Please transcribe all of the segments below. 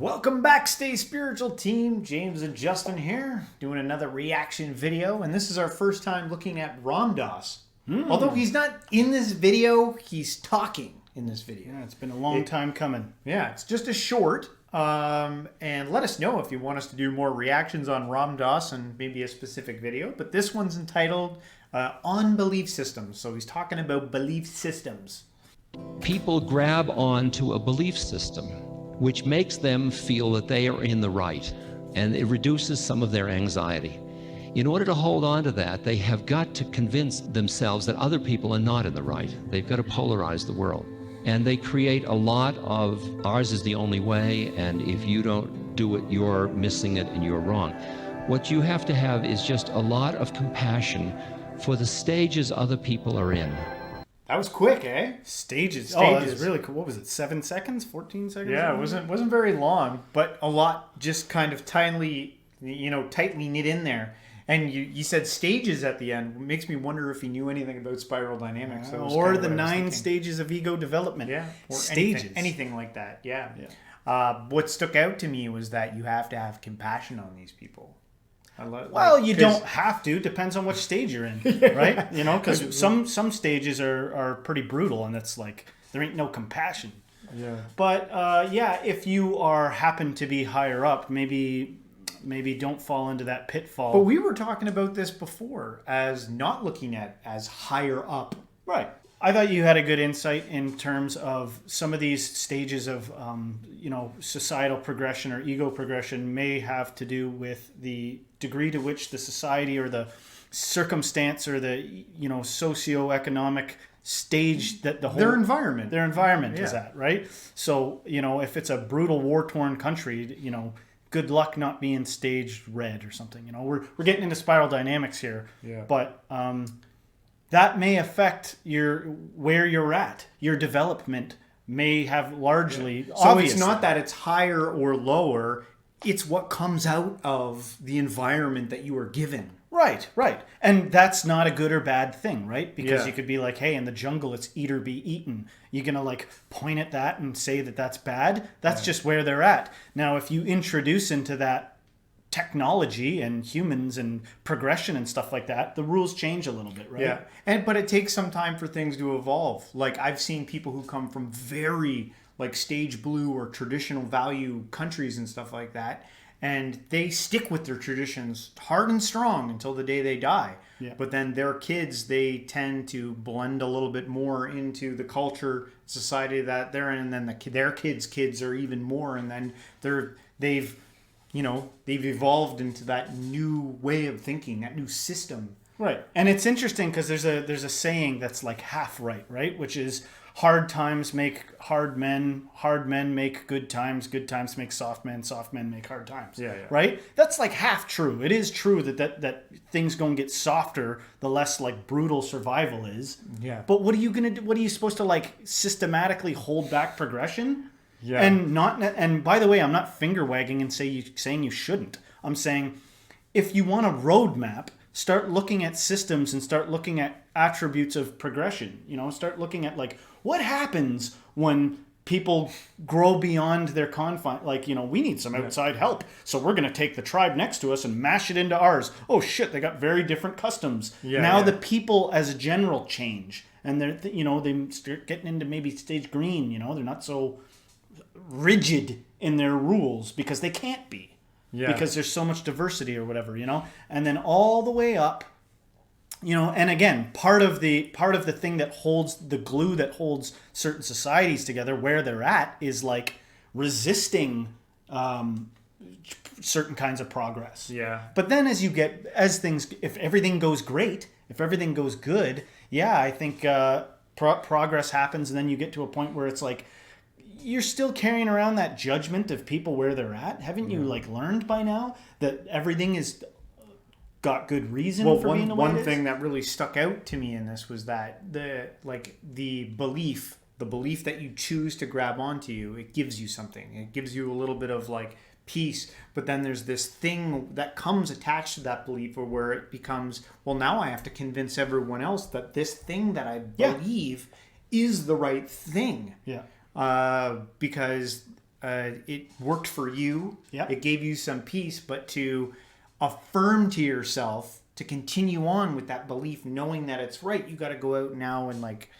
Welcome back, Stay Spiritual team. James and Justin here, doing another reaction video, and this is our first time looking at Ram Dass. Although he's not in this video, he's talking in this video. Yeah, it's been a long time coming. Yeah, it's just a short, and let us know if you want us to do more reactions on Ram Dass and maybe a specific video, but this one's entitled On Belief Systems, so he's talking about belief systems. People grab on to a belief system which makes them feel that they are in the right, and it reduces some of their anxiety. In order to hold on to that, they have got to convince themselves that other people are not in the right. They've got to polarize the world. And they create a lot of ours is the only way, and if you don't do it, you're missing it and you're wrong. What you have to have is just a lot of compassion for the stages other people are in. That was quick, eh? Stages. Oh, that was really cool. What was it, 7 seconds? 14 seconds? Yeah, it wasn't very long, but a lot just kind of tightly knit in there. And you said stages at the end. It makes me wonder if he knew anything about spiral dynamics. Or the 9 stages of ego development. Yeah, or stages. Anything like that, yeah. What stuck out to me was that you have to have compassion on these people. Well, you don't have to. Depends on which stage you're in, right? Because some stages are pretty brutal, and it's like there ain't no compassion. Yeah. But if you happen to be higher up, maybe don't fall into that pitfall. But we were talking about this before as not looking at as higher up. Right. I thought you had a good insight in terms of some of these stages of, societal progression or ego progression may have to do with the degree to which the society or the circumstance or the, socioeconomic stage that their environment is at, right? So, if it's a brutal war-torn country, good luck not being staged red or something. We're getting into spiral dynamics here. Yeah. But that may affect where you're at. Your development may have largely So it's not that it's higher or lower, it's what comes out of the environment that you are given. Right. And that's not a good or bad thing, right? Because you could be like, hey, in the jungle, it's eat or be eaten. You're going to point at that and say that that's bad? That's just where they're at. Now, if you introduce into that technology and humans and progression and stuff like that, the rules change a little bit, right? Yeah. But it takes some time for things to evolve. Like I've seen people who come from very stage blue or traditional value countries and stuff like that, and they stick with their traditions hard and strong until the day they die. Yeah. But then their kids, they tend to blend a little bit more into the culture, society that they're in, and then their kids are even more, and then they've evolved into that new way of thinking, that new system. Right. And it's interesting because there's a saying that's half right? Which is hard times make hard men make good times make soft men make hard times. Yeah. Right? That's half true. It is true that things gonna get softer the less brutal survival is. Yeah. But what are you gonna do? What are you supposed to systematically hold back progression? Yeah. And by the way, I'm not finger wagging and saying you shouldn't. I'm saying if you want a roadmap, start looking at systems and start looking at attributes of progression. Start looking at what happens when people grow beyond their confine. We need some outside help, so we're going to take the tribe next to us and mash it into ours. Oh shit, they got very different customs. The people as a general change, and they start getting into maybe stage green. They're not so rigid in their rules because they can't be. Yeah. Because there's so much diversity or whatever, and then all the way up, and again, part of the thing that holds the glue that holds certain societies together where they're at is resisting certain kinds of progress. Yeah. But then if everything goes great, if everything goes good, I think progress happens, and then you get to a point where it's you're still carrying around that judgment of people where they're at. Haven't you learned by now that everything is got good reason for being the way it is? One thing that really stuck out to me in this was that the belief that you choose to grab onto you, it gives you something. It gives you a little bit of peace, but then there's this thing that comes attached to that belief where it becomes, well, now I have to convince everyone else that this thing that I believe is the right thing. Yeah. Because it worked for you. Yep. It gave you some peace, but to affirm to yourself to continue on with that belief, knowing that it's right, you got to go out now and like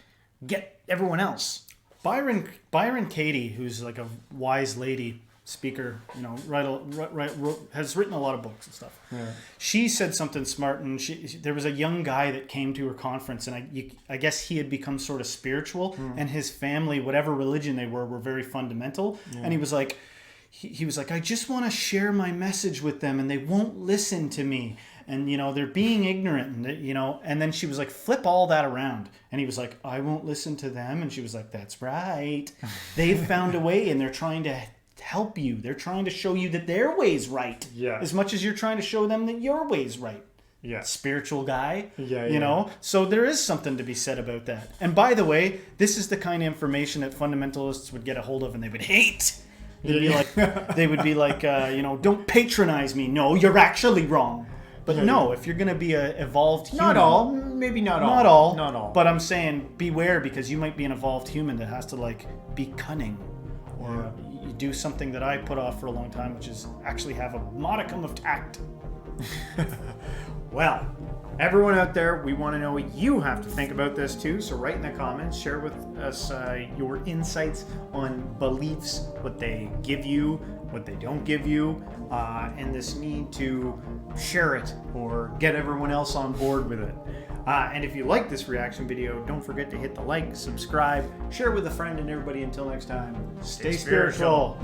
get everyone else. Byron Katie, who's like a wise lady speaker, you know, has written a lot of books and stuff. Yeah. She said something smart, and there was a young guy that came to her conference, and I guess he had become sort of spiritual, and his family, whatever religion they were very fundamental. And he was like, he was like, I just want to share my message with them, and they won't listen to me. And, you know, they're being ignorant, and, you know, and then she was like, flip all that around. And he was like, I won't listen to them. And she was like, that's right. They've found a way, and they're trying to help you. They're trying to show you that their way's right. Yeah. As much as you're trying to show them that your way's right. Yeah. Spiritual guy. Yeah. You know? So there is something to be said about that. And by the way, this is the kind of information that fundamentalists would get a hold of and they would hate. They'd be like, you know, don't patronize me. No, you're actually wrong. But no, if you're going to be an evolved human... Not all. Maybe not all. Not all. Not all. But I'm saying beware, because you might be an evolved human that has to, like, be cunning. Or you do something that I put off for a long time, which is actually have a modicum of tact. Well, everyone out there, we want to know what you have to think about this too. So write in the comments, share with us your insights on beliefs, what they give you, what they don't give you, and this need to share it or get everyone else on board with it. And if you like this reaction video, don't forget to hit the like, subscribe, share with a friend, and everybody, until next time, stay spiritual.